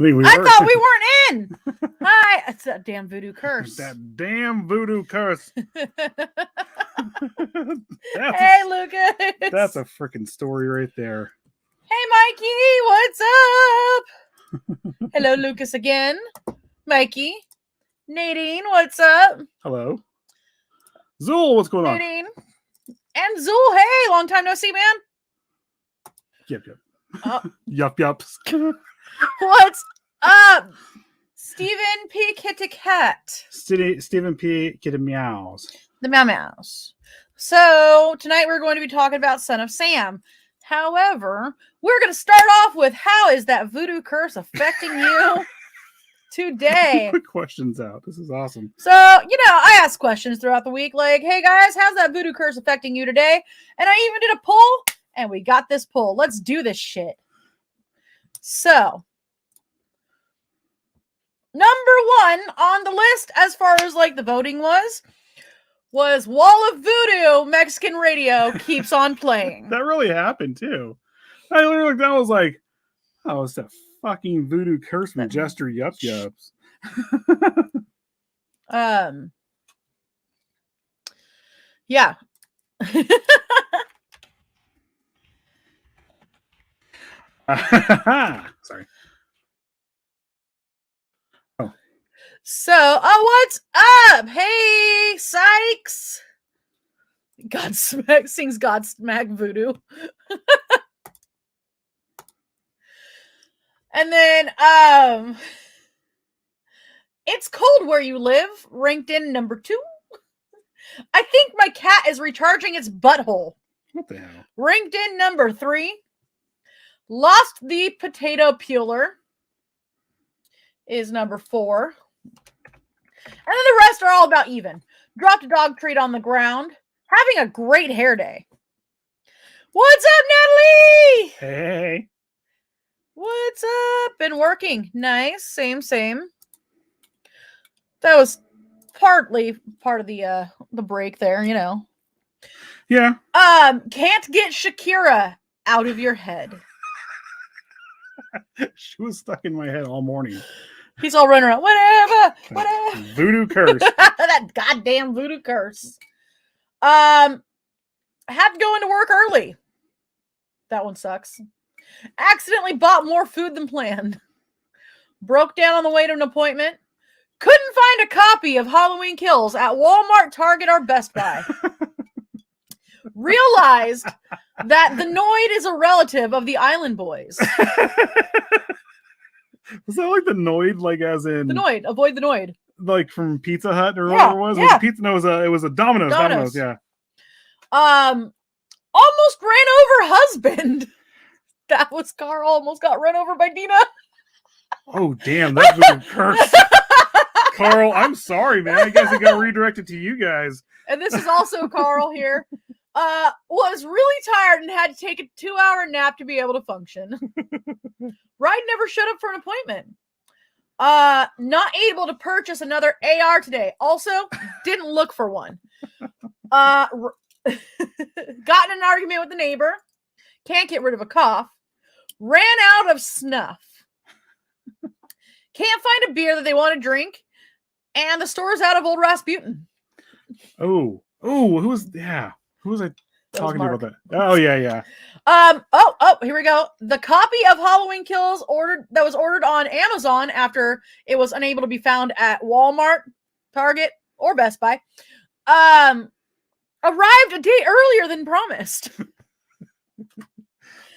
I thought we weren't in. Hi. It's that damn voodoo curse. That damn voodoo curse. Hey, Lucas. That's a freaking story right there. Hey, Mikey. What's up? Hello, Lucas again. Mikey. Nadine, what's up? Hello. Zool, what's going on? Nadine. And Zool, hey, long time no see, man. Yep. Yup. What's up? Stephen P. Kitty Cat. Stephen P. Kitty Meows. The Meow Meows. So, tonight we're going to be talking about Son of Sam. However, we're going to start off with how is that voodoo curse affecting you today? Put questions out. This is awesome. So, I ask questions throughout the week like, hey guys, how's that voodoo curse affecting you today? And I even did a poll, and we got this poll. Let's do this shit. So, number one on the list, as far as like the voting was Wall of Voodoo Mexican Radio keeps on playing. That really happened too. I literally looked down, I was like, oh, it's that fucking voodoo curse from Jester Yup Yups. Yeah. Sorry. So, what's up? Hey, Sykes. Godsmack sings Godsmack Voodoo. And then, it's cold where you live, ranked in number 2. I think my cat is recharging its butthole. What the hell? Ranked in number 3. Lost the potato peeler is number 4. And then the rest are all about even. Dropped a dog treat on the ground. Having a great hair day. What's up, Natalie? Hey. What's up? Been working. Nice. Same. That was partly part of the break there, Yeah. Can't get Shakira out of your head. She was stuck in my head all morning. He's all running around. Whatever. Voodoo curse. That goddamn voodoo curse. I had to go into work early. That one sucks. Accidentally bought more food than planned. Broke down on the way to an appointment. Couldn't find a copy of Halloween Kills at Walmart, Target, or Best Buy. Realized that the Noid is a relative of the Island Boys. Was that like the Noid, like as in the Noid? Avoid the Noid. Like from Pizza Hut or whatever it was? Yeah. Was it pizza? No, it was a Domino's. Domino's, yeah. Almost ran over husband. That was Carl. Almost got run over by Dina. Oh damn, that was a curse. Carl, I'm sorry, man. I guess it got redirected to you guys. And this is also Carl here. Was really tired and had to take a 2-hour nap to be able to function. Ride never showed up for an appointment. Not able to purchase another AR today. Also, didn't look for one. Got in an argument with the neighbor. Can't get rid of a cough. Ran out of snuff. Can't find a beer that they want to drink. And the store's out of old Rasputin. Who was I talking about that? Oh, yeah. Here we go. The copy of Halloween Kills that was ordered on Amazon after it was unable to be found at Walmart, Target, or Best Buy, arrived a day earlier than promised.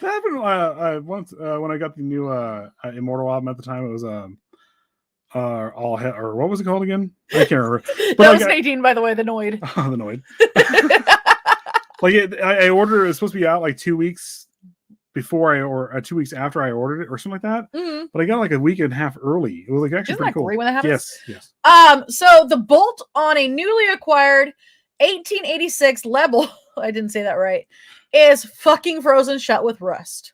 That happened once when I got the new Immortal album at the time. It was all hell, or what was it called again? I can't remember. But that was 18, by the way, the Noid. Oh, the Noid. I ordered it was supposed to be out like 2 weeks before or 2 weeks after I ordered it or something like that. Mm-hmm. But I got like a week and a half early. It was like actually Isn't pretty that cool. Great when that happens? Yes. So the bolt on a newly acquired 1886 Lebel, I didn't say that right, is fucking frozen shut with rust.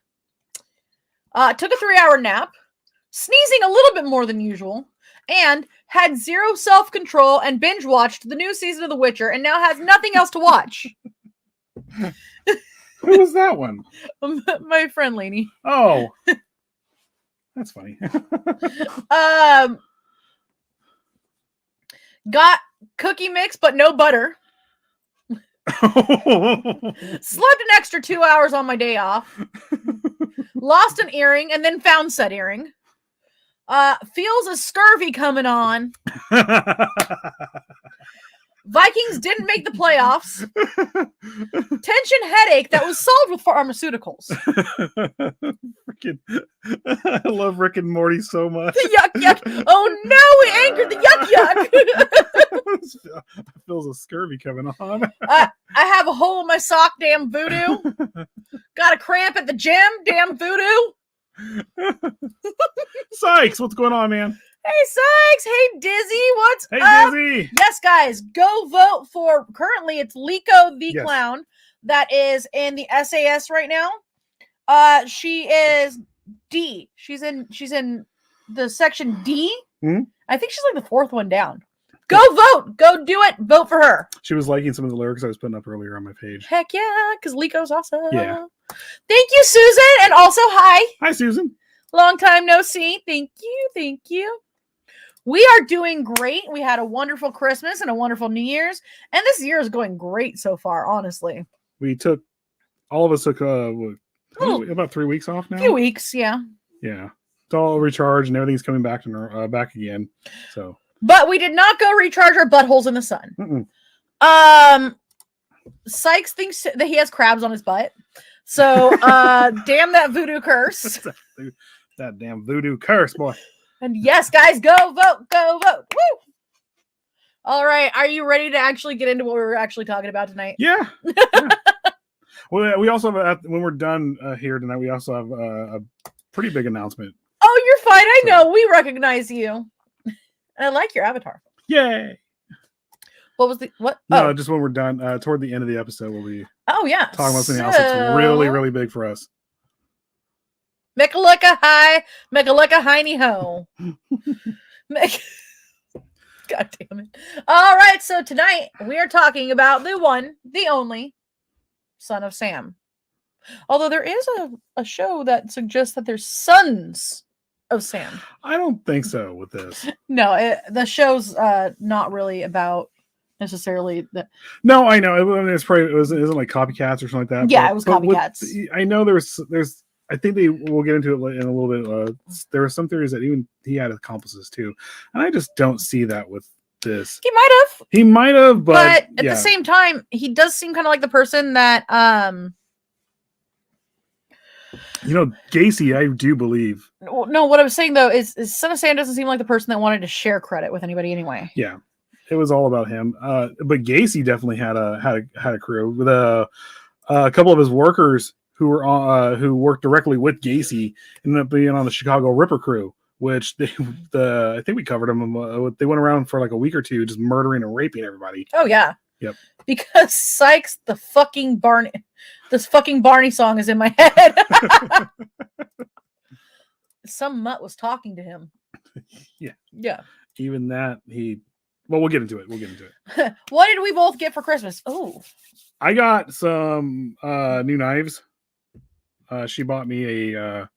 Took a 3-hour nap, sneezing a little bit more than usual, and had zero self-control and binge watched the new season of The Witcher and now has nothing else to watch. Who was that one? My friend Lainey. Oh. That's funny. Got cookie mix, but no butter. Slept an extra 2 hours on my day off. Lost an earring and then found said earring. Feels a scurvy coming on. Vikings didn't make the playoffs. Tension headache that was solved with pharmaceuticals. I love Rick and Morty so much. Yuck, yuck. Oh no, we anchored the yuck, yuck. Feels a scurvy coming on. I have a hole in my sock, damn voodoo. Got a cramp at the gym, damn voodoo. Sykes, what's going on, man? Hey, Sykes. Hey, Dizzy. What's Hey, up? Dizzy. Yes, guys. Go vote for, currently, it's Liko the Yes. Clown that is in the SAS right now. She is D. She's in the section D. Mhm. I think she's like the fourth one down. Go vote. Go do it. Vote for her. She was liking some of the lyrics I was putting up earlier on my page. Heck yeah, because Liko's awesome. Yeah. Thank you, Susan. And also, hi. Hi, Susan. Long time no see. Thank you. Thank you. We are doing great. We had a wonderful Christmas and a wonderful New Year's. And this year is going great so far, honestly. All of us took about 3 weeks off now. A few weeks, yeah. Yeah. It's all recharged and everything's coming back back again. So. But we did not go recharge our buttholes in the sun. Mm-mm. Sykes thinks that he has crabs on his butt. So, damn that voodoo curse. That damn voodoo curse, boy. And yes, guys, go vote. Go vote. Woo! All right. Are you ready to actually get into what we're actually talking about tonight? Yeah. Well, we also have, when we're done here tonight, we also have a pretty big announcement. Oh, you're fine. I know. We recognize you. And I like your avatar. Yay. What was what? No, just when we're done, toward the end of the episode, we'll be talking about something else that's really, really big for us. Mekalooka hi, Mekalooka hiney ho. God damn it. All right, so tonight we are talking about the one, the only Son of Sam. Although there is a show that suggests that there's sons of Sam. I don't think so with this. No, the show's not really about necessarily that. No, I know. It isn't like copycats or something like that. Yeah, it was copycats. I know there's. I think we'll get into it in a little bit. There are some theories that even he had accomplices too, and I just don't see that with this. He might have, but at the same time, he does seem kind of like the person that Gacy, I do believe. No, what I was saying though is Son of Sam doesn't seem like the person that wanted to share credit with anybody anyway. Yeah, it was all about him. But Gacy definitely had a crew with a couple of his workers who worked directly with Gacy ended up being on the Chicago Ripper crew, which I think we covered them. They went around for like a week or two just murdering and raping everybody. Oh yeah. Yep. Because Sykes, this fucking Barney song is in my head. Some mutt was talking to him. Yeah. Yeah. Even that we'll get into it. What did we both get for Christmas? Oh. I got some new knives. She bought me a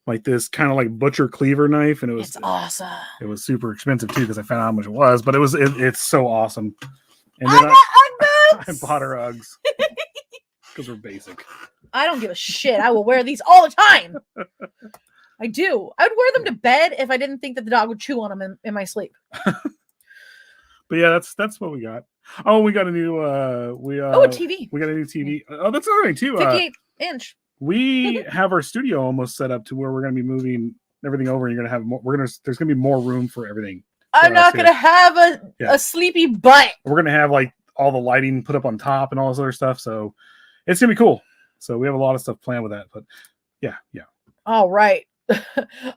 like this kind of like butcher cleaver knife, and it's awesome. It was super expensive too because I found out how much it was, but it's so awesome. And then I bought her Uggs because we're basic. I don't give a shit. I will wear these all the time. I do. I would wear them to bed if I didn't think that the dog would chew on them in my sleep. But yeah, that's what we got. Oh, we got a new a TV. We got a new TV. Oh, that's another thing too. 58-inch. We have our studio almost set up to where we're going to be moving everything over. And you're going to have more. There's going to be more room for everything. I'm not going to have a sleepy butt. We're going to have like all the lighting put up on top and all this other stuff. So it's going to be cool. So we have a lot of stuff planned with that. But yeah. All right.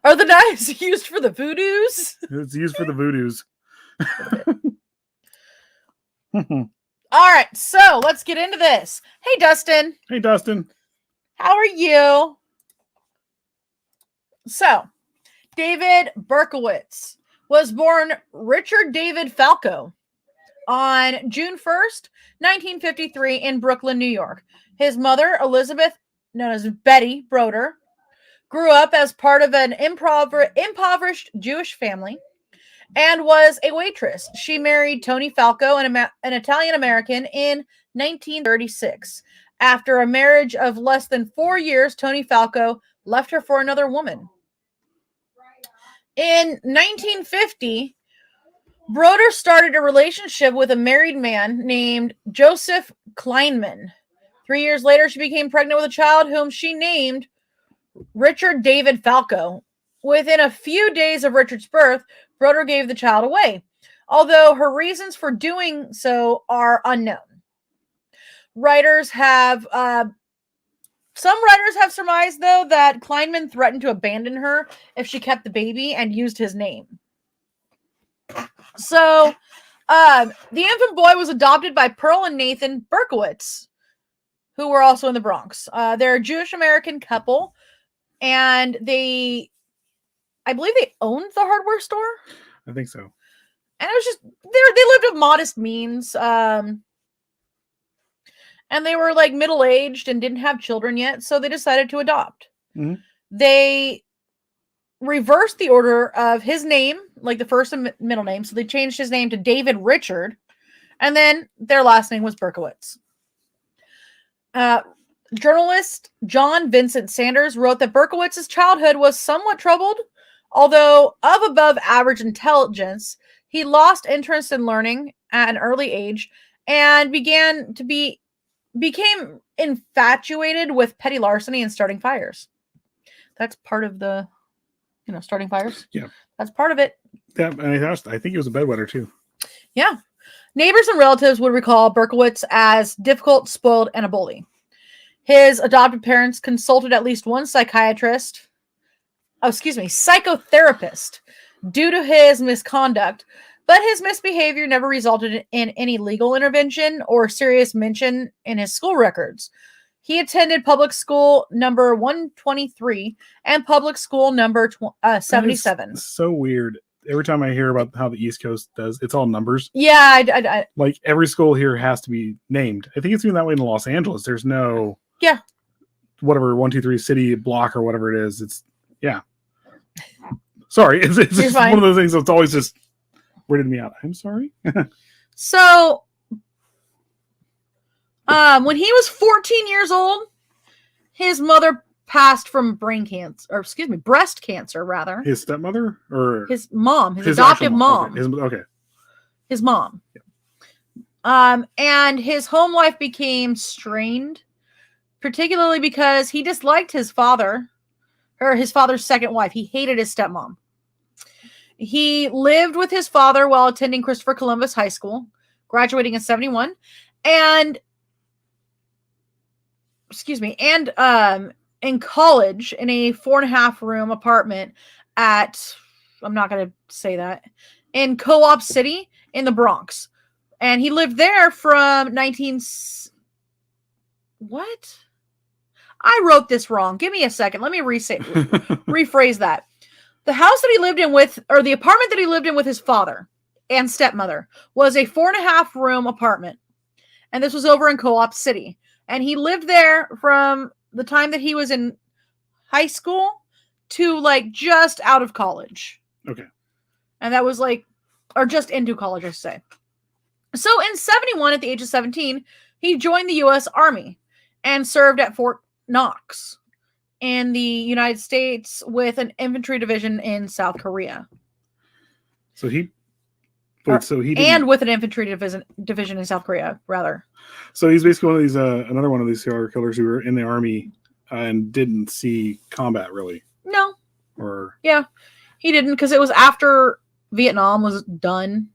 Are the knives used for the voodoos? It's used for the voodoos. All right, so let's get into this. Hey, Dustin. Hey, Dustin. How are you? So, David Berkowitz was born Richard David Falco on June 1st, 1953 in Brooklyn, New York. His mother, Elizabeth, known as Betty Broder, grew up as part of an impoverished Jewish family and was a waitress. She married Tony Falco, an Italian American, in 1936. After a marriage of less than 4 years, Tony Falco left her for another woman. In 1950, Broder started a relationship with a married man named Joseph Kleinman. 3 years later, she became pregnant with a child whom she named Richard David Falco. Within a few days of Richard's birth, Broder gave the child away, although her reasons for doing so are unknown. Some writers have surmised, though, that Kleinman threatened to abandon her if she kept the baby and used his name. So, the infant boy was adopted by Pearl and Nathan Berkowitz, who were also in the Bronx. They're a Jewish-American couple, and I believe they owned the hardware store. I think so. And it was just, they lived of modest means. And they were like middle-aged and didn't have children yet, so they decided to adopt. Mm-hmm. They reversed the order of his name, like the first and middle name, so they changed his name to David Richard, and then their last name was Berkowitz. Journalist John Vincent Sanders wrote that Berkowitz's childhood was somewhat troubled, although of above average intelligence. He lost interest in learning at an early age and became infatuated with petty larceny and starting fires. That's part of the, starting fires. Yeah. That's part of it. Yeah, and I think he was a bedwetter too. Yeah. Neighbors and relatives would recall Berkowitz as difficult, spoiled, and a bully. His adopted parents consulted at least one psychotherapist due to his misconduct, but his misbehavior never resulted in any legal intervention or serious mention in his school records. He attended public school number 123 and public school number 77. So weird. Every time I hear about how the East Coast does, it's all numbers. Yeah. I like every school here has to be named. I think it's even that way in Los Angeles. There's no whatever 123 city block or whatever it is. It's sorry. It's just one of those things that's always just weirded me out. I'm sorry. So when he was 14 years old, his mother passed from breast cancer, rather. His stepmother or his mom, his adoptive mom. Okay. His mom. Yeah. And his home life became strained, particularly because he disliked his father's second wife. He hated his stepmom. He lived with his father while attending Christopher Columbus High School, graduating in 1971, and in college in a 4.5 room apartment in Co-op City in the Bronx. And he lived there from What? I wrote this wrong. Give me a second. Let me rephrase that. The house that he lived in the apartment that he lived in with his father and stepmother was a 4.5 room apartment. And this was over in Co-op City. And he lived there from the time that he was in high school to just out of college. Okay. And that was or just into college, I should say. So in 1971, at the age of 17, he joined the U.S. Army and served at Fort Knox in the United States with an infantry division in South Korea. With an infantry division in South Korea, rather. So he's basically one of these, another one of these serial killers who were in the army and didn't see combat really. No. Yeah, he didn't, because it was after Vietnam was done.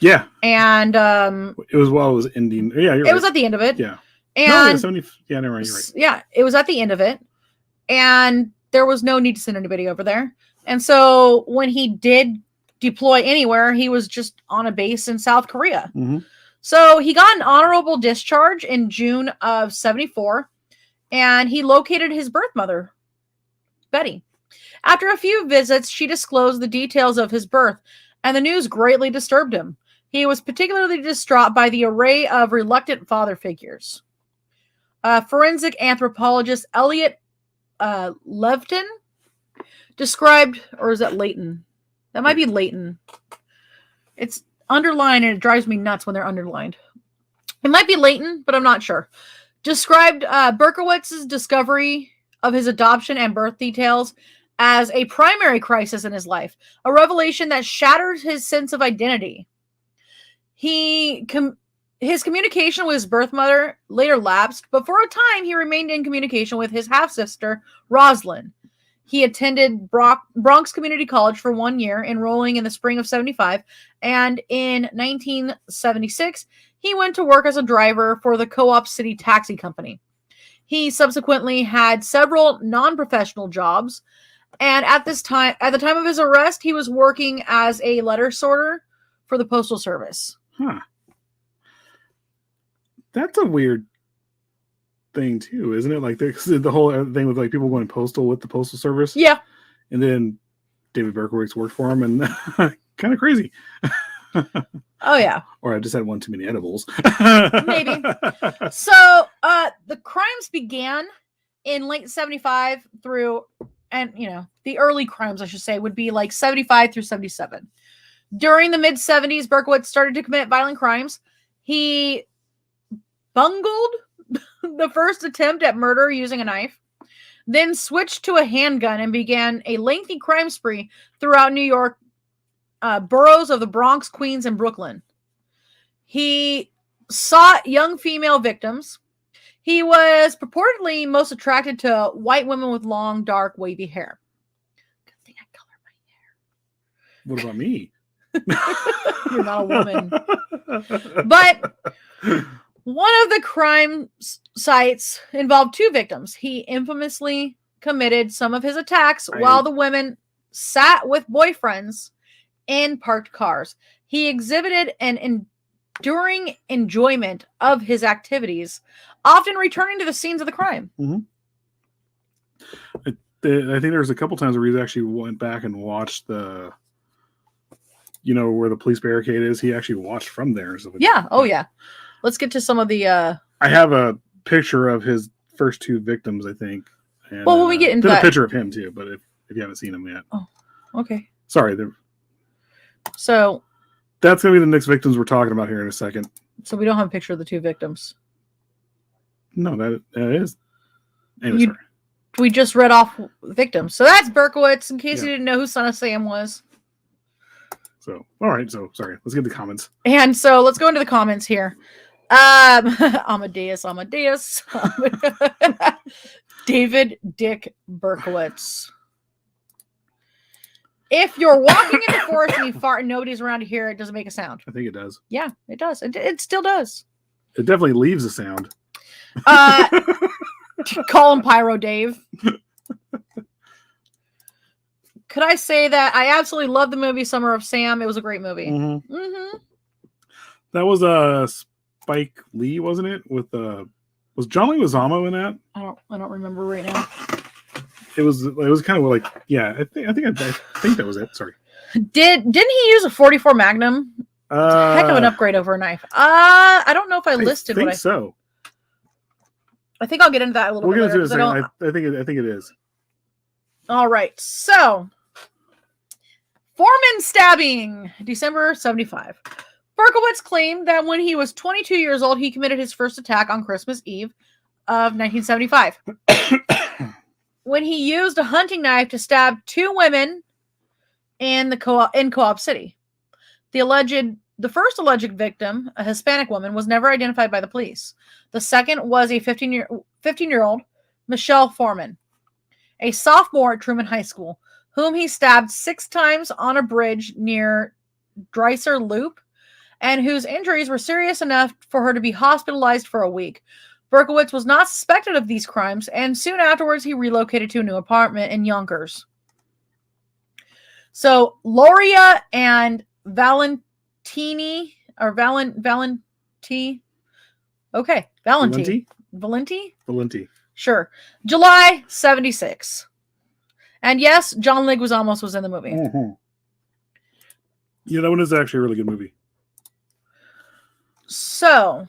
Yeah. And it was ending. Yeah, it was at the end of it. Yeah. And never mind, you're right. Yeah, it was at the end of it. And there was no need to send anybody over there. And so when he did deploy anywhere, he was just on a base in South Korea. Mm-hmm. So he got an honorable discharge in June of 1974, and he located his birth mother, Betty. After a few visits, she disclosed the details of his birth, and the news greatly disturbed him. He was particularly distraught by the array of reluctant father figures. Forensic anthropologist Elliot Leviton Described, or is that Leighton? That might be Leighton. It's underlined and it drives me nuts when they're underlined. It might be Leighton, but I'm not sure. Described Berkowitz's discovery of his adoption and birth details as a primary crisis in his life, a revelation that shattered his sense of identity. His communication with his birth mother later lapsed, but for a time he remained in communication with his half-sister, Rosalind. He attended Bronx Community College for 1 year, enrolling in the spring of 75, and in 1976, he went to work as a driver for the Co-op City Taxi Company. He subsequently had several non-professional jobs, and at the time of his arrest, he was working as a letter sorter for the Postal Service. Huh. That's a weird thing too, isn't it? Like the whole thing with like people going postal with the Postal Service. Yeah. And then David Berkowitz worked for him, and kind of crazy. Oh yeah. Or I just had one too many edibles. Maybe. So the crimes began in late 75 through, and the early crimes I should say would be like 75 through 77. During the mid 70s, Berkowitz started to commit violent crimes. He bungled the first attempt at murder using a knife, then switched to a handgun and began a lengthy crime spree throughout New York, boroughs of the Bronx, Queens, and Brooklyn. He sought young female victims. He was purportedly most attracted to white women with long, dark, wavy hair. Good thing I colored What about me? my hair. You're not a woman. But one of the crime sites involved 2 victims. He infamously committed some of his attacks while the women sat with boyfriends in parked cars. He exhibited an enduring enjoyment of his activities, often returning to the scenes of the crime. Mm-hmm. I think there was a couple times where he actually went back and watched the, where the police barricade is. He actually watched from there. So Yeah. Oh, yeah. Let's get to some of the... I have a picture of his first 2 victims, I think. And, well, when we get into that... a picture of him, too, but if you haven't seen him yet. Oh, okay. Sorry. So... That's going to be the next victims we're talking about here in a second. So we don't have a picture of the 2 victims. No, that is. Anyway, sorry. We just read off victims. So that's Berkowitz, in case you didn't know who Son of Sam was. So, all right. So, sorry. Let's get the comments. And so let's go into the comments here. Amadeus. David Dick Berkowitz. If you're walking in the forest and you fart and nobody's around to hear it, doesn't make a sound. I think it does. Yeah, it does. It still does. It definitely leaves a sound. Call him Pyro Dave. Could I say that I absolutely love the movie Summer of Sam? It was a great movie. Mm-hmm. Mm-hmm. That was Spike Lee, wasn't it? With was John Leguizamo in that? I don't remember right now. It was kind of like, yeah, I think that was it. Sorry. Didn't he use a 44 Magnum? It's a heck of an upgrade over a knife. I don't know if I listed what I so. I think I'll get into that a little bit later. I think it is. All right. So, Foreman stabbing, December 75. Berkowitz claimed that when he was 22 years old, he committed his first attack on Christmas Eve of 1975. When he used a hunting knife to stab 2 women in Co-op City. The first alleged victim, a Hispanic woman, was never identified by the police. The second was a 15-year-old, Michelle Foreman, a sophomore at Truman High School, whom he stabbed 6 times on a bridge near Dreiser Loop, and whose injuries were serious enough for her to be hospitalized for a week. Berkowitz was not suspected of these crimes, and soon afterwards he relocated to a new apartment in Yonkers. So Loria and Valentini, or Valenti. Okay, Valenti. Valenti. Sure. July 76. And yes, John Leguizamo was in the movie. Mm-hmm. Yeah, that one is actually a really good movie. So,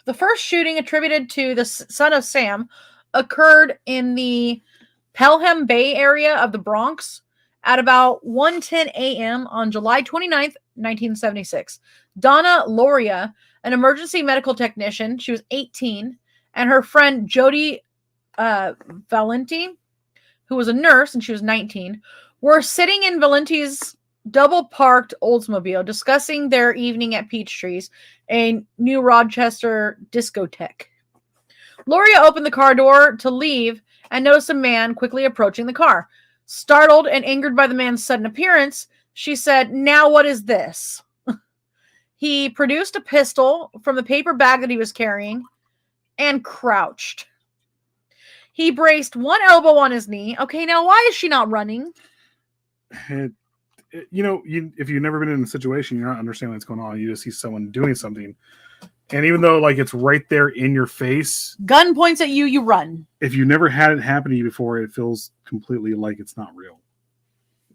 the first shooting attributed to the Son of Sam occurred in the Pelham Bay area of the Bronx at about 1:10 a.m. on July 29th, 1976. Donna Loria, an emergency medical technician, she was 18, and her friend Jody Valenti, who was a nurse and she was 19, were sitting in Valenti's double-parked Oldsmobile discussing their evening at Peachtree's, a New Rochester discotheque. Loria opened the car door to leave and noticed a man quickly approaching the car. Startled and angered by the man's sudden appearance, she said, "Now what is this?" He produced a pistol from the paper bag that he was carrying and crouched. He braced one elbow on his knee. Okay, now why is she not running? If you've never been in a situation, you're not understanding what's going on. You just see someone doing something. And even though like it's right there in your face, gun points at you, you run. If you never had it happen to you before, it feels completely like it's not real.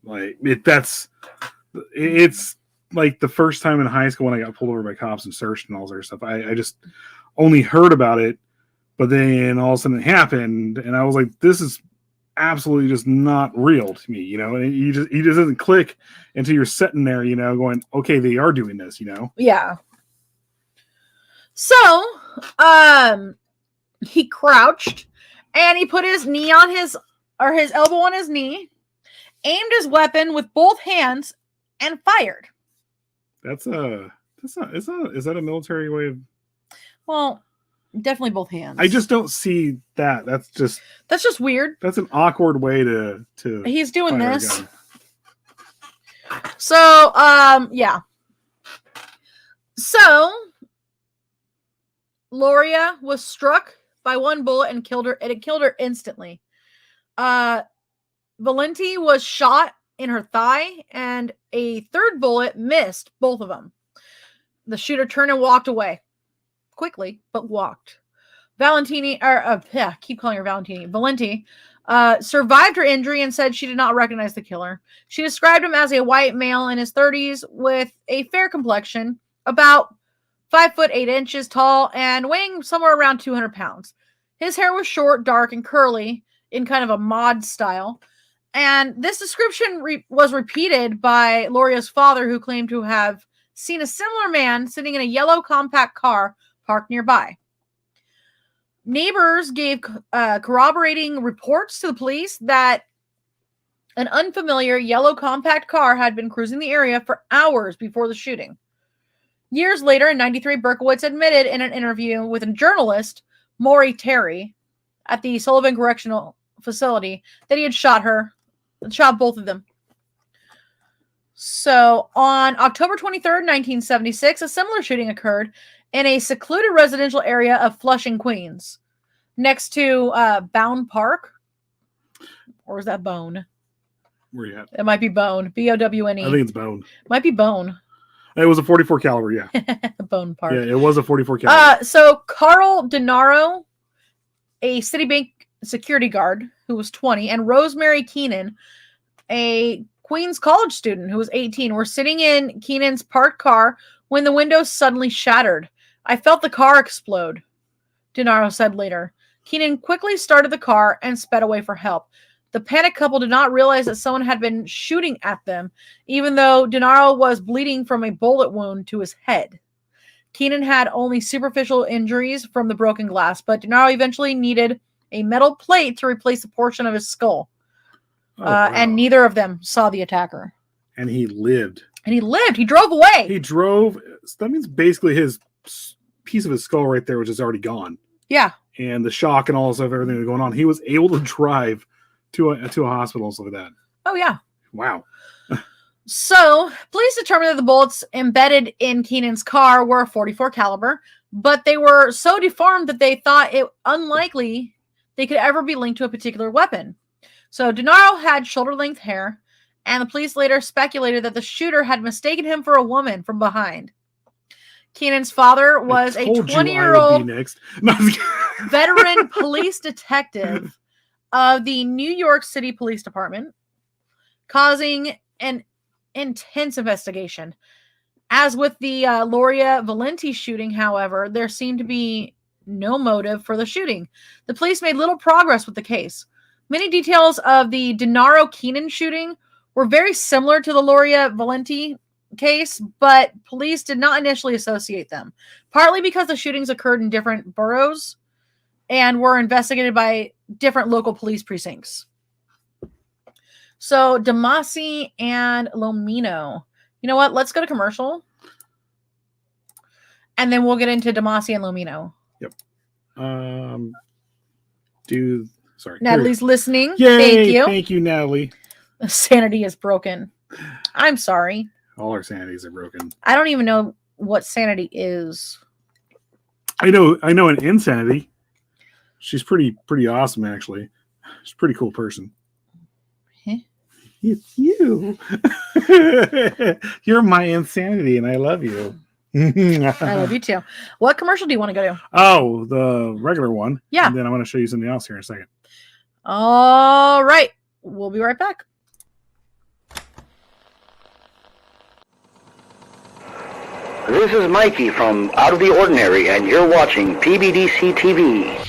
Like it's like the first time in high school when I got pulled over by cops and searched and all that stuff. I just only heard about it, but then all of a sudden it happened, and I was like, this is absolutely just not real to me, and you just doesn't click until you're sitting there, going, okay, they are doing this, Yeah. So, he crouched and he put his elbow on his knee, aimed his weapon with both hands, and fired. Is that a military way of? Well, definitely both hands. I just don't see that. That's just weird. That's an awkward way to. He's doing this. So, yeah. So, Loria was struck by one bullet and killed her. It killed her instantly. Valenti was shot in her thigh, and a third bullet missed both of them. The shooter turned and walked away quickly, but walked. Valenti survived her injury and said she did not recognize the killer. She described him as a white male in his 30s with a fair complexion, about 5'8" tall, and weighing somewhere around 200 pounds. His hair was short, dark, and curly in kind of a mod style. And this description was repeated by Loria's father, who claimed to have seen a similar man sitting in a yellow compact car parked nearby. Neighbors gave corroborating reports to the police that an unfamiliar yellow compact car had been cruising the area for hours before the shooting. Years later, in 1993, Berkowitz admitted in an interview with a journalist, Maury Terry, at the Sullivan Correctional Facility, that he had shot both of them. So, on October 23rd, 1976, a similar shooting occurred in a secluded residential area of Flushing, Queens, next to Bound Park. Or is that Bone? Where you at? It might be Bone. Bowne. I think it's Bone. Might be Bone. It was a 44 caliber, yeah. Bone Park. Yeah, it was a 44 caliber. So Carl DeNaro, a Citibank security guard who was 20, and Rosemary Keenan, a Queens College student who was 18, were sitting in Keenan's parked car when the windows suddenly shattered. "I felt the car explode," DeNaro said later. Keenan quickly started the car and sped away for help. The panicked couple did not realize that someone had been shooting at them, even though DeNaro was bleeding from a bullet wound to his head. Keenan had only superficial injuries from the broken glass, but DeNaro eventually needed a metal plate to replace a portion of his skull. Wow. And neither of them saw the attacker. And he lived. He drove away. That means basically his piece of his skull right there, which is already gone. Yeah. And the shock and all this stuff, everything that was going on, he was able to drive to a hospital and stuff like that. Oh, yeah. Wow. So, police determined that the bullets embedded in Keenan's car were 44 caliber, but they were so deformed that they thought it unlikely they could ever be linked to a particular weapon. So, DeNaro had shoulder-length hair, and the police later speculated that the shooter had mistaken him for a woman from behind. Keenan's father was a 20-year-old veteran police detective of the New York City Police Department, causing an intense investigation. As with the Loria Valenti shooting, however, there seemed to be no motive for the shooting. The police made little progress with the case. Many details of the Denaro Keenan shooting were very similar to the Loria Valenti case, but police did not initially associate them, partly because the shootings occurred in different boroughs and were investigated by different local police precincts. So, Damasi and Lomino. You know what? Let's go to commercial. And then we'll get into Damasi and Lomino. Yep. Sorry. Natalie's listening. Yay, Thank you. Thank you, Natalie. Sanity is broken. I'm sorry. All our sanities are broken. I don't even know what sanity is. I know an insanity. She's pretty awesome, actually. She's a pretty cool person. Huh? It's you. You're my insanity, and I love you. I love you too. What commercial do you want to go to? Oh, the regular one. Yeah. And then I want to show you something else here in a second. All right. We'll be right back. This is Mikey from Out of the Ordinary, and you're watching PBDC TV.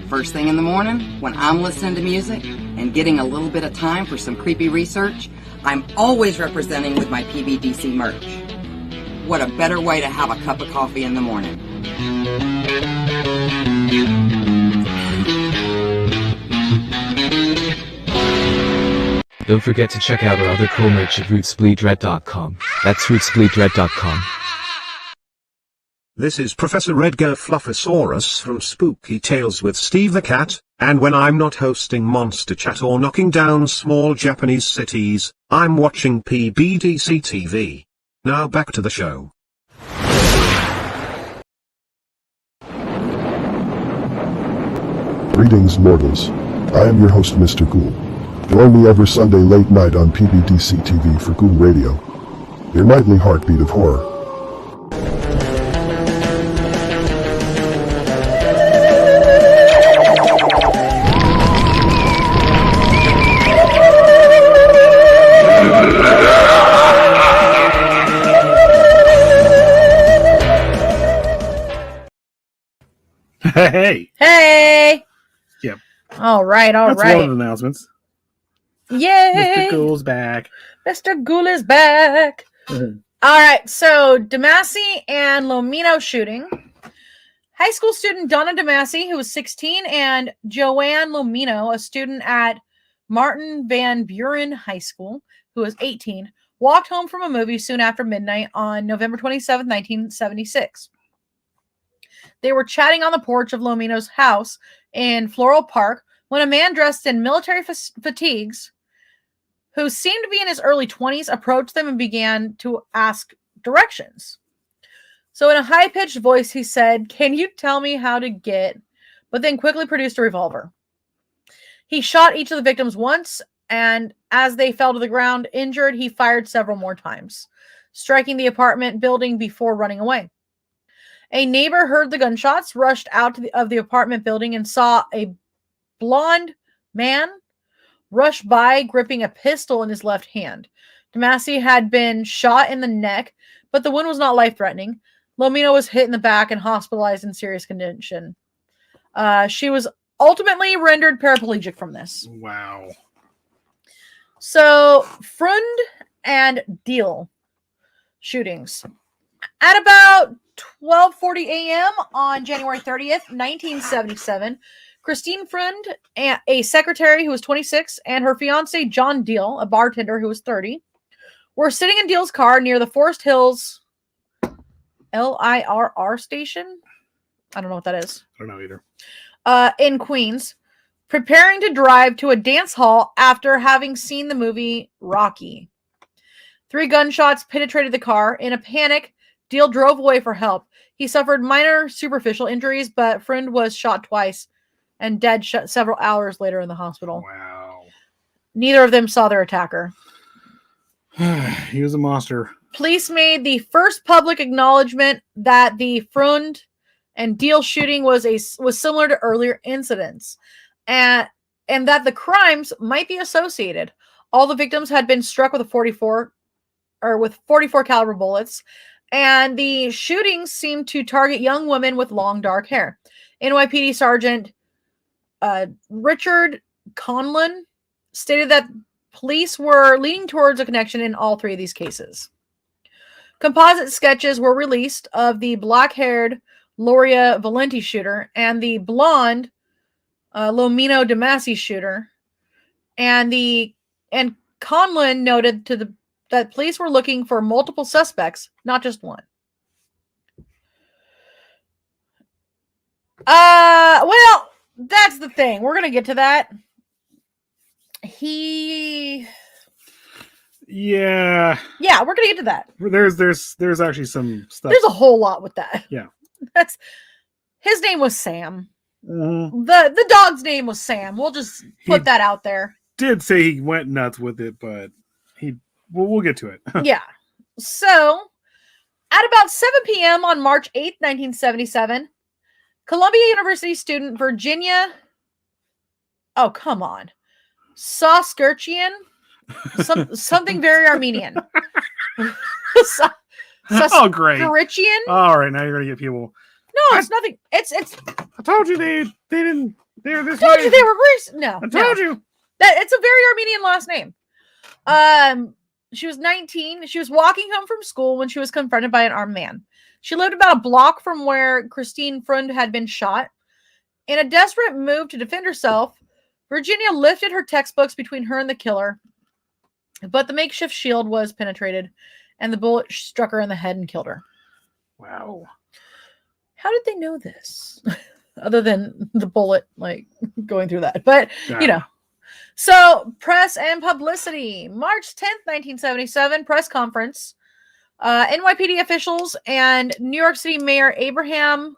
First thing in the morning, when I'm listening to music and getting a little bit of time for some creepy research, I'm always representing with my PBDC merch. What a better way to have a cup of coffee in the morning. Don't forget to check out our other cool merch at rootsbleedred.com. That's rootsbleedred.com. This is Professor Edgar Fluffosaurus from Spooky Tales with Steve the Cat, and when I'm not hosting Monster Chat or knocking down small Japanese cities, I'm watching PBDC TV. Now back to the show. Greetings, mortals. I am your host, Mr. Ghoul. Join me every Sunday late night on PBDC TV for Ghoul Radio. Your nightly heartbeat of horror. Hey. Hey. Yep. All right. That's one of the announcements. Yay. Mr. Ghoul's back. Mr. Ghoul is back. All right. So DeMasi and Lomino shooting. High school student Donna DeMasi, who was 16, and Joanne Lomino, a student at Martin Van Buren High School, who was 18, walked home from a movie soon after midnight on November 27, 1976. They were chatting on the porch of Lomino's house in Floral Park when a man dressed in military fatigues, who seemed to be in his early 20s, approached them and began to ask directions. So in a high-pitched voice, he said, "Can you tell me how to get," but then quickly produced a revolver. He shot each of the victims once, and as they fell to the ground injured, he fired several more times, striking the apartment building before running away. A neighbor heard the gunshots, rushed out of the apartment building, and saw a blonde man rush by gripping a pistol in his left hand. DeMasi had been shot in the neck, but the wound was not life-threatening. Lomino was hit in the back and hospitalized in serious condition. She was ultimately rendered paraplegic from this. Wow. So, Frund and Deal shootings. At about 12:40 a.m. on January 30th, 1977, Christine Frund, a secretary who was 26, and her fiancé John Deal, a bartender who was 30, were sitting in Deal's car near the Forest Hills LIRR station. I don't know what that is. I don't know either. In Queens, preparing to drive to a dance hall after having seen the movie Rocky. 3 gunshots penetrated the car. In a panic, Deal drove away for help. He suffered minor superficial injuries, but Friend was shot twice and dead several hours later in the hospital. Wow. Neither of them saw their attacker. He was a monster. Police made the first public acknowledgement that the Frund and Deal shooting was similar to earlier incidents, and that the crimes might be associated. All the victims had been struck with 44 caliber bullets, and the shootings seemed to target young women with long dark hair. NYPD Sergeant Richard Conlon stated that police were leaning towards a connection in all 3 of these cases. Composite sketches were released of the black-haired Loria Valenti shooter and the blonde Lomino DeMasi shooter, and Conlon noted that police were looking for multiple suspects, not just one. Well, that's the thing. We're gonna get to that. Yeah, we're gonna get to that. There's actually some stuff. There's a whole lot with that. Yeah. His name was Sam. Mm-hmm. The dog's name was Sam. We'll just put that out there. Did say he went nuts with it, but we'll get to it. Yeah. So, at about 7 p.m. on March 8th, 1977, Columbia University student Virginia, oh, come on, Saskirchian, something very Armenian. Oh, great. Saskirchian? All right, now you're going to get people. No, it's nothing. It's. I told you they didn't. They're this. Told you they were Greece. No, I told you that it's a very Armenian last name. She was 19. She was walking home from school when she was confronted by an armed man. She lived about a block from where Christine Frund had been shot. In a desperate move to defend herself, Virginia lifted her textbooks between her and the killer, but the makeshift shield was penetrated, and the bullet struck her in the head and killed her. Wow. How did they know this? Other than the bullet, going through that. But, So, press and publicity. March 10th, 1977, press conference. NYPD officials and New York City Mayor Abraham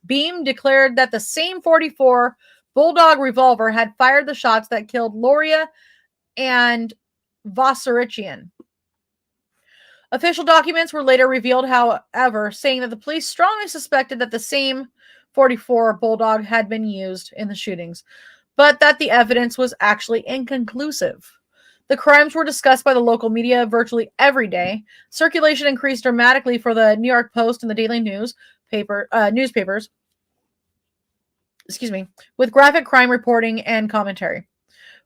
Beam declared that the same .44 Bulldog revolver had fired the shots that killed Loria and Vasarichian. Official documents were later revealed, however, saying that the police strongly suspected that the same 44 Bulldog had been used in the shootings, but that the evidence was actually inconclusive. The crimes were discussed by the local media virtually every day. Circulation increased dramatically for the New York Post and the Daily newspapers. With graphic crime reporting and commentary.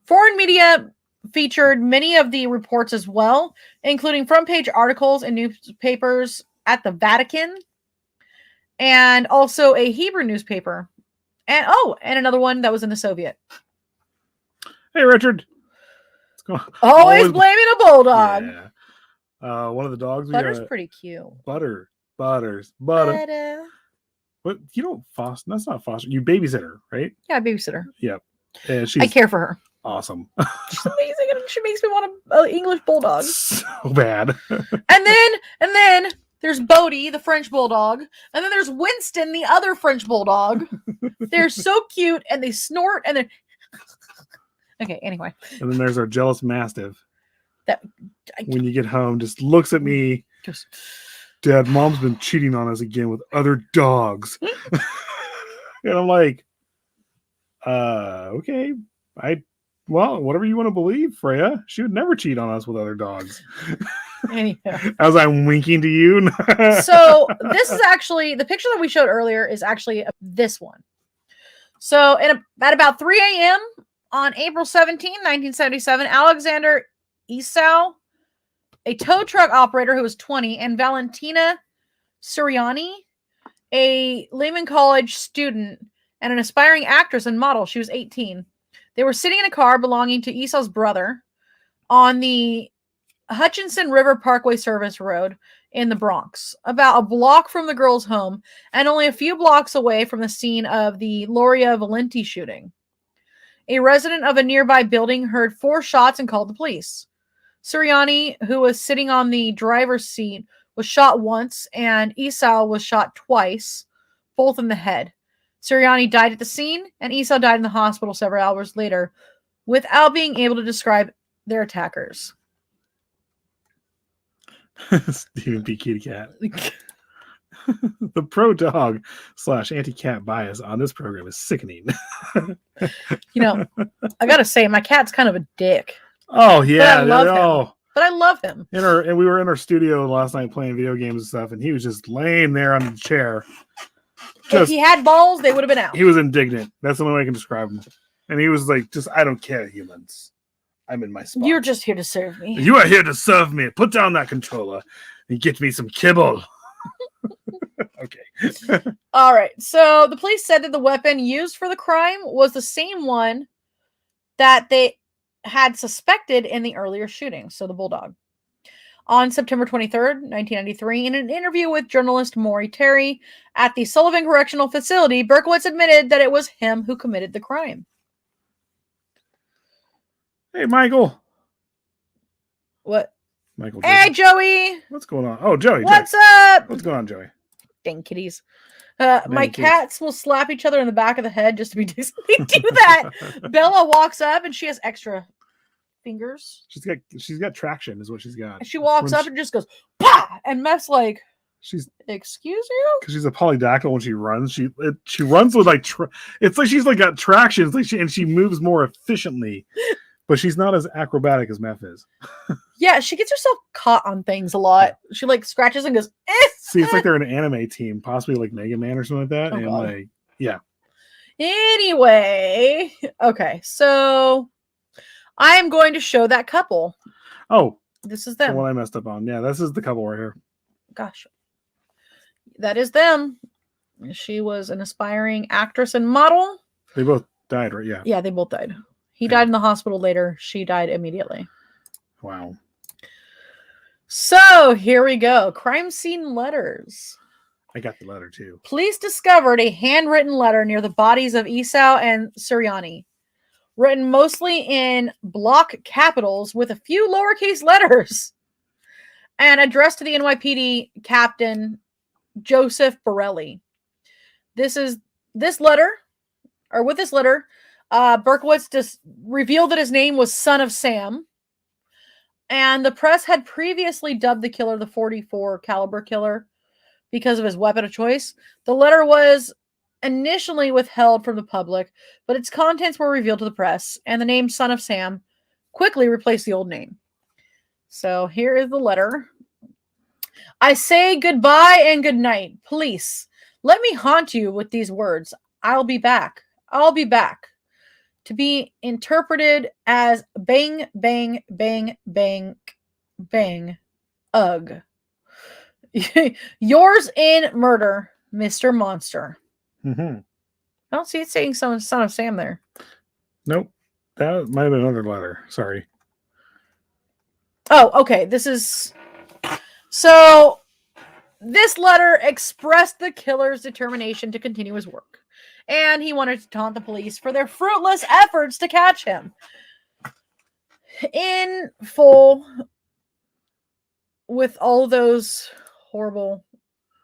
Foreign media featured many of the reports as well, including front-page articles in newspapers at the Vatican, and also a Hebrew newspaper, and another one that was in the Soviet. Hey, Richard. Always blaming a bulldog. Yeah. One of the dogs. Butter's pretty cute. Butters. Butter. But you don't foster. That's not foster. You babysit her, right? Yeah, I babysit her. Yep. And she's I care for her. Awesome. She's amazing, and she makes me want an English bulldog. So bad. and then there's Bodie, the French bulldog, and then there's Winston, the other French bulldog. They're so cute, and they snort, and they're okay. Anyway. And then there's our jealous mastiff. When you get home, just looks at me. Dad, Mom's been cheating on us again with other dogs. And I'm like, okay, whatever you want to believe, Freya. She would never cheat on us with other dogs. Anyhow. As I'm winking to you. So this is actually, the picture that we showed earlier is actually this one. So at about 3 a.m. on April 17, 1977, Alexander Esau, a tow truck operator who was 20, and Valentina Suriani, a Lehman College student and an aspiring actress and model. She was 18. They were sitting in a car belonging to Esau's brother on the Hutchinson River Parkway Service Road in the Bronx, about a block from the girl's home and only a few blocks away from the scene of the Loria Valenti shooting. A resident of a nearby building heard 4 shots and called the police. Suriani, who was sitting on the driver's seat, was shot once, and Esau was shot twice, both in the head. Suriani died at the scene, and Esau died in the hospital several hours later, without being able to describe their attackers. Stephen P. Kitty Cat. The pro dog / anti-cat bias on this program is sickening. I gotta say, my cat's kind of a dick. Oh yeah, But I love him. And we were in our studio last night playing video games and stuff, and he was just laying there on the chair. If he had balls, they would have been out. He was indignant. That's the only way I can describe him. And he was like, I don't care, humans. I'm in my spot. You're just here to serve me. You are here to serve me. Put down that controller and get me some kibble. Okay. All right. So the police said that the weapon used for the crime was the same one that they had suspected in the earlier shooting. So the bulldog. On September 23rd, 1993, in an interview with journalist Maury Terry at the Sullivan Correctional Facility, Berkowitz admitted that it was him who committed the crime. Hey, Michael. What? Michael. Hey, Joey. What's going on? Oh, Joey. What's up? What's going on, Joey? Dang kitties. My cats will slap each other in the back of the head just to be decent. They do that. Bella walks up and she has extra fingers. She's got traction, is what she's got. She walks up and just goes, "Pah!" And Meth's like, excuse you? Because she's a polydactyl when she runs. She runs with it's like she's got traction. It's like she moves more efficiently, but she's not as acrobatic as Meth is. Yeah, she gets herself caught on things a lot. She scratches and goes, eh. See, it's like they're an anime team, possibly like Mega Man or something like that. And yeah. Anyway, okay, so I am going to show that couple. Oh, this is them. The one I messed up on. Yeah, this is the couple right here. Gosh, that is them. She was an aspiring actress and model. They both died, right? Yeah. Yeah, they both died. He died in the hospital later. She died immediately. Wow. So here we go. Crime scene letters. I got the letter too. Police discovered a handwritten letter near the bodies of Esau and Suriani, written mostly in block capitals with a few lowercase letters, and addressed to the NYPD captain Joseph Borelli. With this letter, Berkowitz just revealed that his name was Son of Sam, And the press had previously dubbed the killer the 44 caliber killer because of his weapon of choice. The letter was initially withheld from the public, but its contents were revealed to the press, and the name Son of Sam quickly replaced the old name. So here is the letter. I say goodbye and good night. Police, let me haunt you with these words. I'll be back. I'll be back. To be interpreted as bang, bang, bang, bang, bang, ugh. Yours in murder, Mr. Monster. Mm-hmm. I don't see it saying Son of Sam there. Nope. That might have been another letter. Sorry. Oh, okay. So this letter expressed the killer's determination to continue his work, and he wanted to taunt the police for their fruitless efforts to catch him. In full, with all those horrible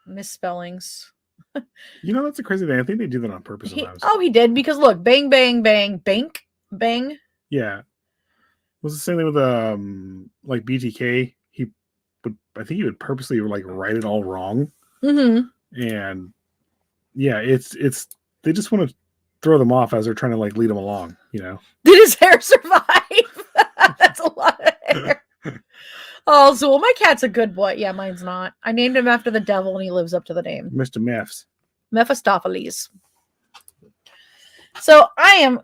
misspellings. You know, that's a crazy thing. I think they do that on purpose sometimes. He did, because look, bang, bang, bang, bank, bang. Yeah. It was the same thing with like BTK. I think he would purposely like write it all wrong. Mm-hmm. And yeah, it's they just want to throw them off as they're trying to like lead them along, you know. Did his hair survive? That's a lot of hair. Oh, so my cat's a good boy. Yeah, mine's not. I named him after the devil, and he lives up to the name. Mr. Mephs. Mephistopheles. So I am...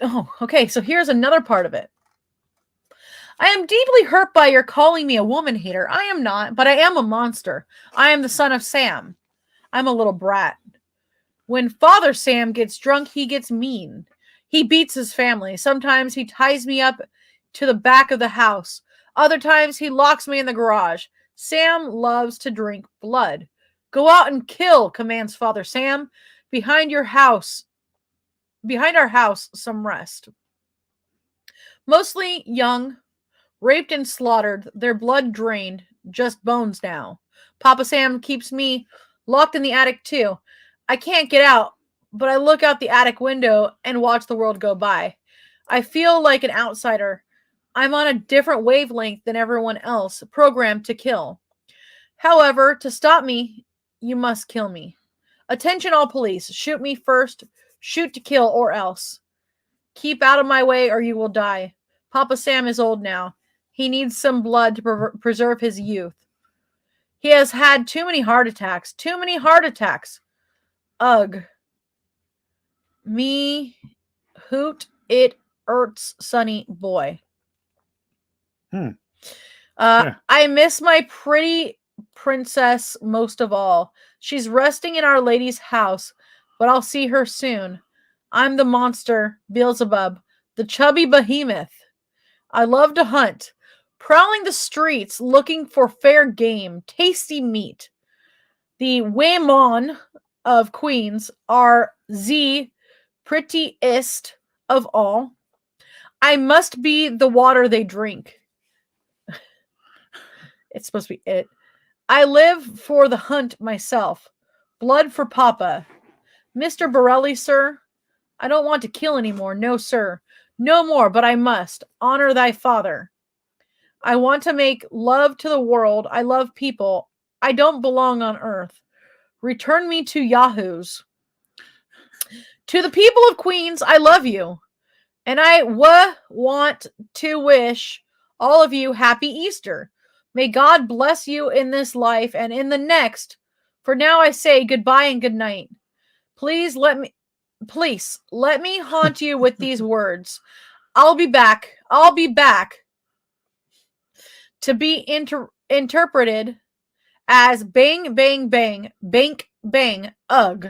Oh, okay. So here's another part of it. I am deeply hurt by your calling me a woman hater. I am not, but I am a monster. I am the son of Sam. I'm a little brat. When Father Sam gets drunk, he gets mean. He beats his family. Sometimes he ties me up to the back of the house. Other times he locks me in the garage. Sam loves to drink blood. Go out and kill, commands Father Sam. Behind our house, some rest. Mostly young, raped and slaughtered, their blood drained, just bones now. Papa Sam keeps me locked in the attic too. I can't get out, but I look out the attic window and watch the world go by. I feel like an outsider. I'm on a different wavelength than everyone else, programmed to kill. However, to stop me, you must kill me. Attention all police. Shoot me first. Shoot to kill or else. Keep out of my way or you will die. Papa Sam is old now. He needs some blood to preserve his youth. He has had too many heart attacks. Too many heart attacks. Ugh. Me hoot it hurts, sonny boy. Yeah. I miss my pretty princess most of all. She's resting in Our Lady's house, but I'll see her soon. I'm the monster, Beelzebub, the chubby behemoth. I love to hunt, prowling the streets looking for fair game, tasty meat. The women of Queens are the prettiest of all. I must be the water they drink. It's supposed to be it. I live for the hunt myself. Blood for Papa. Mr. Borelli, sir, I don't want to kill anymore. No, sir. No more, but I must. Honor thy father. I want to make love to the world. I love people. I don't belong on earth. Return me to Yahoos. To the people of Queens, I love you. And I want to wish all of you happy Easter. May God bless you in this life and in the next. For now I say goodbye and good night. Please let me haunt you with these words. I'll be back. I'll be back. To be interpreted as bang, bang, bang, bank, bang, ugh.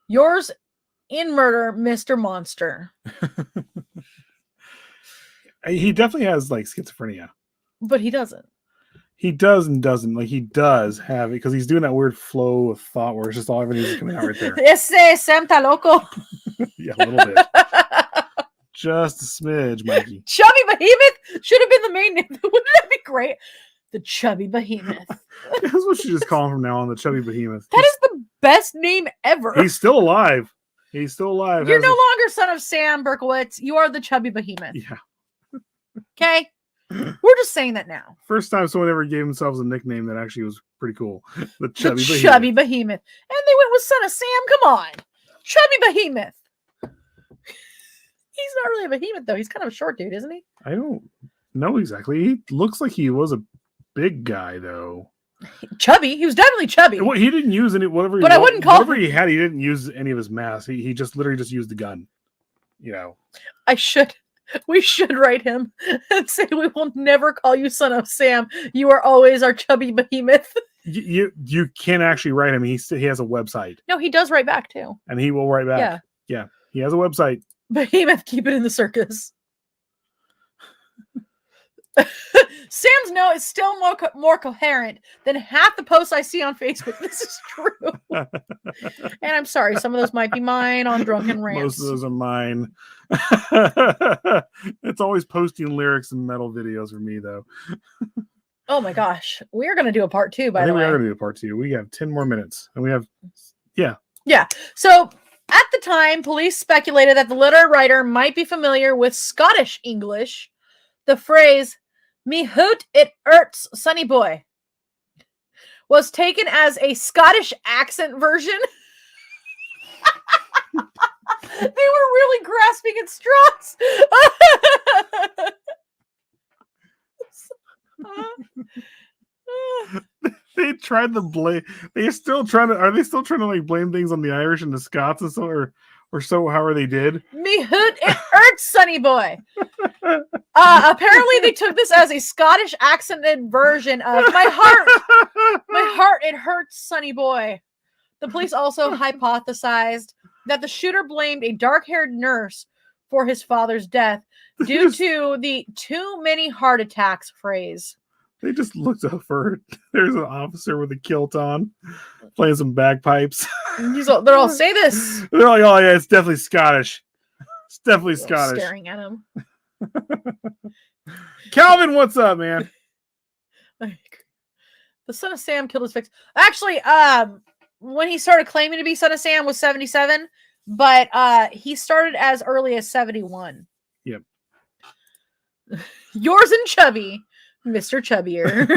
Yours in murder, Mr. Monster. He definitely has like schizophrenia. But he doesn't. He does and doesn't. Like he does have it because he's doing that weird flow of thought where it's just all everything's coming out right there. Ese Santa Loco. Yeah, a little bit. Just a smidge, Mikey. Chubby Behemoth should have been the main name. Wouldn't that be great? The Chubby Behemoth. That's what you just call him from now on, the Chubby Behemoth. That is the best name ever. He's still alive. He's still alive. You're no longer son of Sam Berkowitz. You are the Chubby Behemoth. Yeah. Okay? We're just saying that now. First time someone ever gave themselves a nickname that actually was pretty cool. The Chubby Behemoth. Chubby Behemoth. And they went with Son of Sam. Come on. Chubby Behemoth. He's not really a behemoth, though. He's kind of a short dude, isn't he? I don't know exactly. He looks like he was a big guy, though. Chubby. He was definitely chubby. Well, he didn't use any whatever. But I wouldn't call whatever he had. He didn't use any of his mass. He just literally just used the gun. You know. We should write him and say we will never call you Son of Sam. You are always our chubby behemoth. You can actually write him. He has a website. No, he does write back too. And he will write back. Yeah. He has a website. Behemoth, keep it in the circus. Sam's note is still more coherent than half the posts I see on Facebook. This is true. And I'm sorry, some of those might be mine on Drunken Rants. Most of those are mine. It's always posting lyrics and metal videos for me, though. Oh my gosh. We're going to do a part 2, by the way. I think we are going to do a part 2. We have 10 more minutes. And we have, yeah. So at the time, police speculated that the letter writer might be familiar with Scottish English. The phrase, "Me hoot it hurts, sonny boy," was taken as a Scottish accent version. They were really grasping at straws. They tried to blame. Are they still trying to like blame things on the Irish and the Scots and so, or so? However they did. Me hoot it hurts, sonny boy. Apparently they took this as a Scottish accented version of my heart, it hurts, sonny boy. The police also hypothesized that the shooter blamed a dark-haired nurse for his father's death due to the "too many heart attacks" phrase. They just looked up for there's an officer with a kilt on playing some bagpipes. They're all, say this. They're like, oh yeah, it's definitely Scottish. It's definitely Scottish. Staring at him. Calvin, what's up, man? The Son of Sam killed his fix. Actually, when he started claiming to be Son of Sam was 77, but he started as early as 71. Yep. Yours and Chubby, Mr. Chubbier.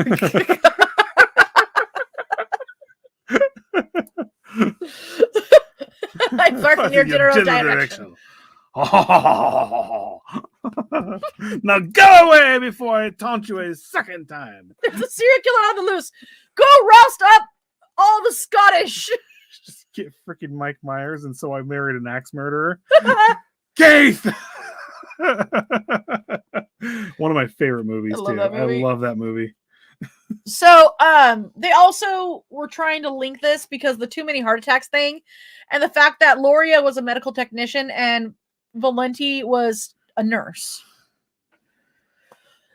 I bark in your general direction. Now go away before I taunt you a second time. There's a serial killer on the loose. Go roust up all the Scottish. Just get freaking Mike Myers, and so I married an axe murderer. Keith. One of my favorite movies too. I love that movie. So they also were trying to link this because the too many heart attacks thing and the fact that Loria was a medical technician and Valenti was a nurse.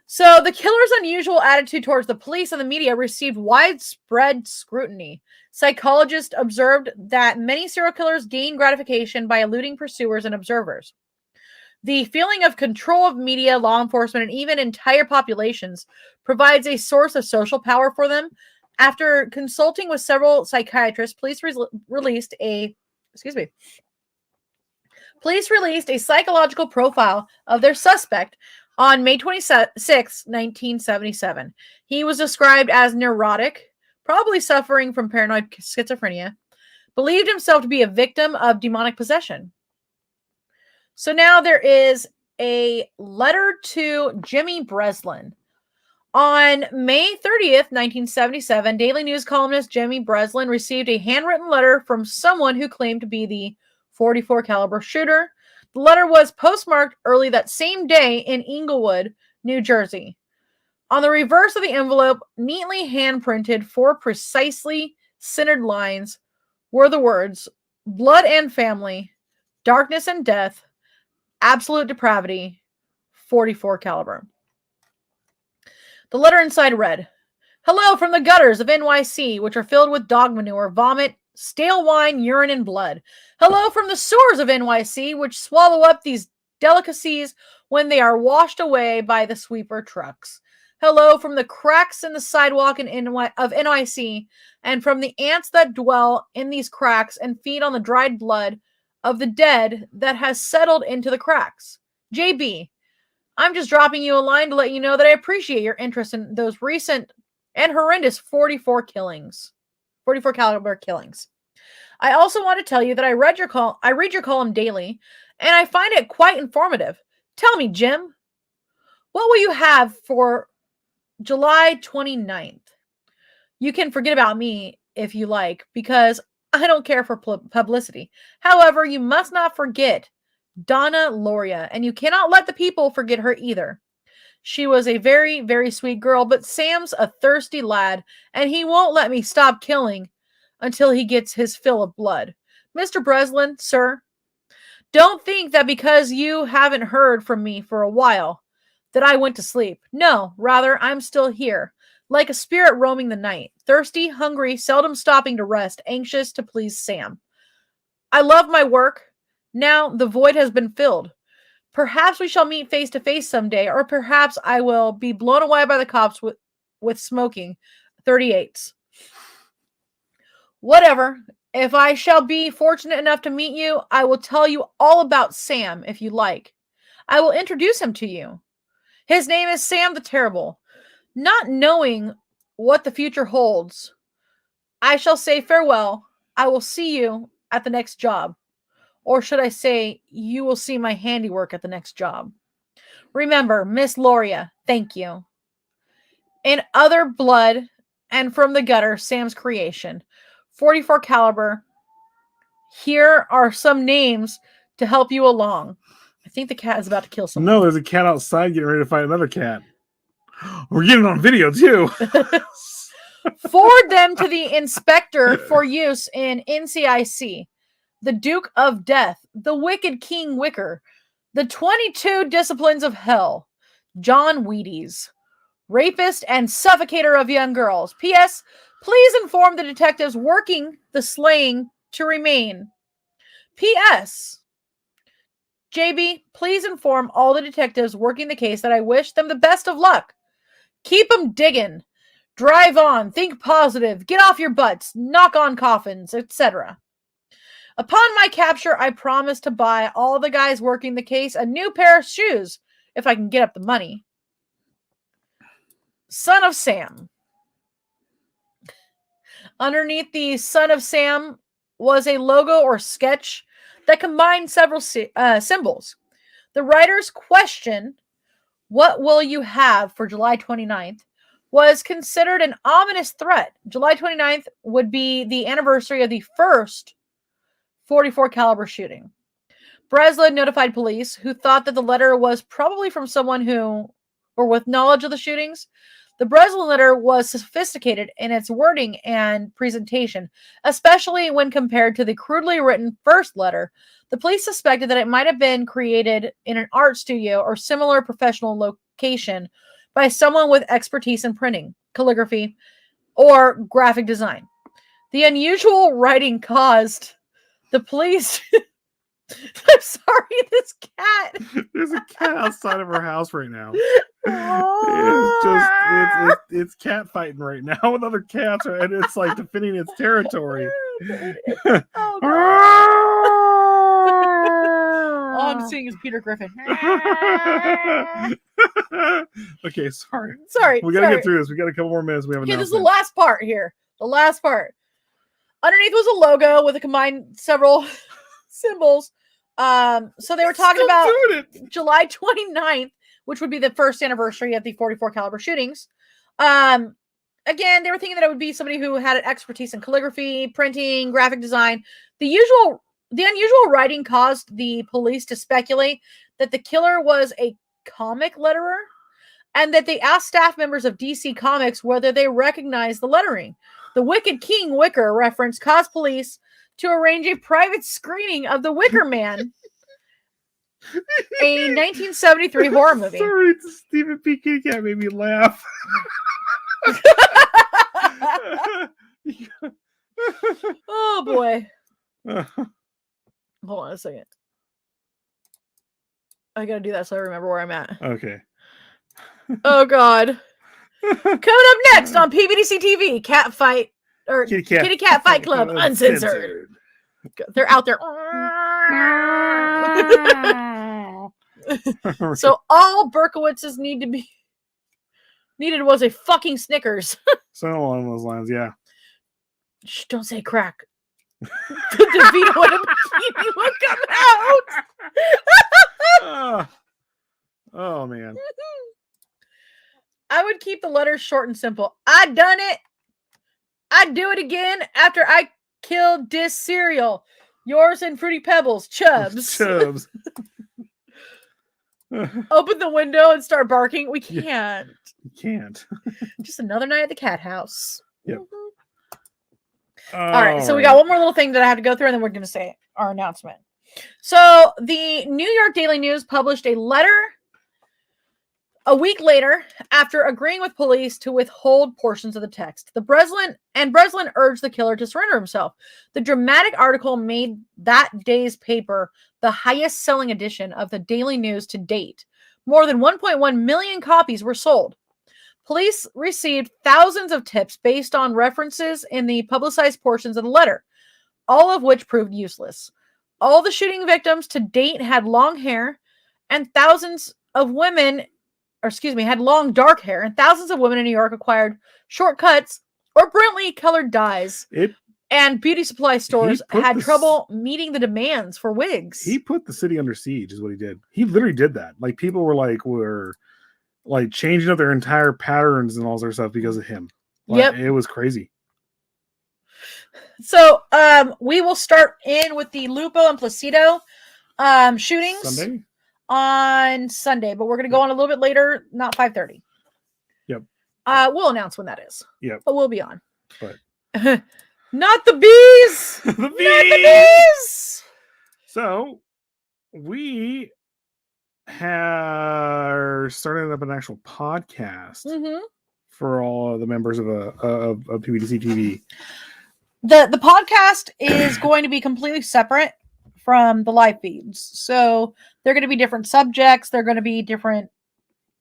So the killer's unusual attitude towards the police and the media received widespread scrutiny. Psychologists observed that many serial killers gain gratification by eluding pursuers and observers. The feeling of control of media, law enforcement, and even entire populations provides a source of social power for them. After consulting with several psychiatrists, police released a psychological profile of their suspect on May 26, 1977. He was described as neurotic, probably suffering from paranoid schizophrenia, believed himself to be a victim of demonic possession. So now there is a letter to Jimmy Breslin. On May 30th, 1977, Daily News columnist Jimmy Breslin received a handwritten letter from someone who claimed to be the .44 caliber shooter. The letter was postmarked early that same day in Englewood, New Jersey. On the reverse of the envelope, neatly handprinted 4 precisely centered lines, were the words, "Blood and family, darkness and death, absolute depravity, .44 caliber." The letter inside read, "Hello from the gutters of NYC, which are filled with dog manure, vomit, stale wine, urine, and blood. Hello from the sewers of NYC, which swallow up these delicacies when they are washed away by the sweeper trucks. Hello from the cracks in the sidewalk of NYC, and from the ants that dwell in these cracks and feed on the dried blood of the dead that has settled into the cracks. JB, I'm just dropping you a line to let you know that I appreciate your interest in those recent and horrendous 44 caliber killings. I also want to tell you that I read your column daily, and I find it quite informative. Tell me, Jim, what will you have for July 29th? You can forget about me if you like, because I don't care for publicity. However, you must not forget Donna Loria, and you cannot let the people forget her either. She was a very, very sweet girl, but Sam's a thirsty lad, and he won't let me stop killing until he gets his fill of blood. Mr. Breslin, sir, don't think that because you haven't heard from me for a while that I went to sleep. No, rather, I'm still here, like a spirit roaming the night, thirsty, hungry, seldom stopping to rest, anxious to please Sam. I love my work. Now the void has been filled. Perhaps we shall meet face to face someday, or perhaps I will be blown away by the cops with smoking 38s. Whatever. If I shall be fortunate enough to meet you, I will tell you all about Sam if you like. I will introduce him to you. His name is Sam the Terrible. Not knowing what the future holds, I shall say farewell. I will see you at the next job. Or should I say, you will see my handiwork at the next job. Remember, Miss Loria, thank you. In other blood and from the gutter, Sam's creation. 44 caliber. Here are some names to help you along. I think the cat is about to kill someone. No, there's a cat outside getting ready to fight another cat. We're getting on video too. Forward them to the inspector for use in NCIC. The Duke of Death, the Wicked King Wicker, the 22 Disciplines of Hell, John Wheaties, rapist and suffocator of young girls. P.S. Please inform the detectives working the slaying to remain. P.S. JB, please inform all the detectives working the case that I wish them the best of luck. Keep them digging. Drive on. Think positive. Get off your butts. Knock on coffins, etc. Upon my capture, I promise to buy all the guys working the case a new pair of shoes if I can get up the money. Son of Sam. Underneath the Son of Sam was a logo or sketch that combined several symbols. The writer's question, what will you have for July 29th, was considered an ominous threat. July 29th would be the anniversary of the first 44 caliber shooting. Breslin notified police, who thought that the letter was probably from someone with knowledge of the shootings. The Breslin letter was sophisticated in its wording and presentation, especially when compared to the crudely written first letter. The police suspected that it might have been created in an art studio or similar professional location by someone with expertise in printing, calligraphy, or graphic design. The unusual writing caused the police... I'm sorry, this cat. There's a cat outside of our house right now. Oh. It's cat fighting right now with other cats, and it's like defending its territory. Oh, God. All I'm seeing is Peter Griffin. Okay, sorry. We gotta get through this. We got a couple more minutes. We have this is the last part here. The last part. Underneath was a logo with a combined several symbols. So they were talking about July 29th, which would be the first anniversary of the 44 caliber shootings. Again, they were thinking that it would be somebody who had an expertise in calligraphy, printing, graphic design. The unusual writing caused the police to speculate that the killer was a comic letterer, and that they asked staff members of DC Comics whether they recognized the lettering. The Wicked King Wicker reference caused police to arrange a private screening of The Wicker Man, a 1973 horror movie. Sorry, Stephen P. Kitty Cat made me laugh. Oh boy. Hold on a second. I gotta do that so I remember where I'm at. Okay. Oh God. Coming up next on PBDC TV, Cat Fight or Kitty Cat Fight Club Uncensored. They're out there. So all Berkowitz's needed was a fucking Snickers. So along those lines, yeah. Shh, don't say crack. The DeVito and a bikini will come out. Oh man. I would keep the letters short and simple. I done it. I'd do it again after I killed this cereal. Yours and Fruity Pebbles, Chubs. Chubs. Open the window and start barking. We can't. You can't. Just another night at the cat house. Yep. All right. So we got one more little thing that I have to go through, and then we're going to say our announcement. So the New York Daily News published a letter a week later after agreeing with police to withhold portions of the text. Breslin urged the killer to surrender himself. The dramatic article made that day's paper the highest selling edition of the Daily News to date. More than 1.1 million copies were sold. Police received thousands of tips based on references in the publicized portions of the letter, all of which proved useless. All the shooting victims to date had long hair, and thousands of women, had long dark hair, and thousands of women in New York acquired shortcuts or brilliantly colored dyes. And beauty supply stores had trouble meeting the demands for wigs. He put the city under siege, is what he did. He literally did that. Like, people were changing up their entire patterns and all their stuff because of him. Like, it was crazy. So we will start in with the Lupo and Placido shootings on Sunday, but we're going to go on a little bit later, not 5:30. Yep. We'll announce when that is. Yep. But we'll be on. But not the bees. The Not the bees. So we are starting up an actual podcast for all the members of PBDC TV. The podcast is going to be completely separate from the live feeds. So they're going to be different subjects. They're going to be different,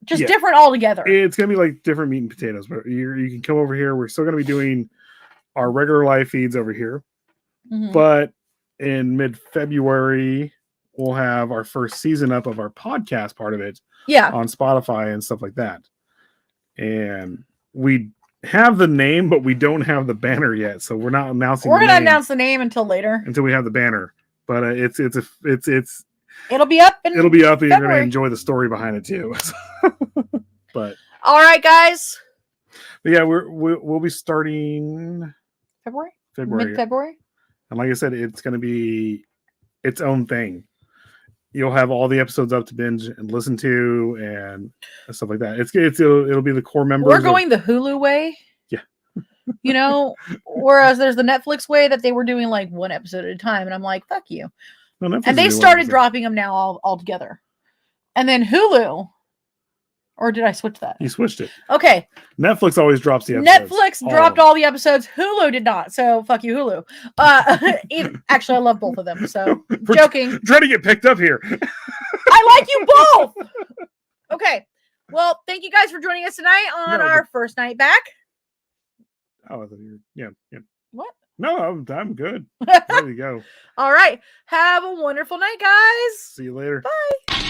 different altogether. It's going to be like different meat and potatoes, but you can come over here. We're still going to be doing our regular live feeds over here. But in mid-February, we'll have our first season up of our podcast part of it on Spotify and stuff like that. And we have the name, but we don't have the banner yet, so we're not announcing. We're going to announce the name until later, until we have the banner. But it'll be up. And you're going to enjoy the story behind it too. But all right, guys. But yeah, we'll be starting February, mid-February, and like I said, it's going to be its own thing. You'll have all the episodes up to binge and listen to and stuff like that. It'll be the core members. We're going the Hulu way. Yeah. Whereas there's the Netflix way that they were doing like one episode at a time. And I'm like, fuck you. No, and they started dropping them now all together. And then Hulu, or did I switch that? You switched it. Okay. Netflix always drops the episodes. Netflix dropped all the episodes. Hulu did not. So fuck you, Hulu. Actually, I love both of them. So joking. Trying to get picked up here. I like you both. Okay. Well, thank you guys for joining us tonight on our first night back. Oh, I thought you were, yeah. What? No, I'm good. There you go. All right. Have a wonderful night, guys. See you later. Bye.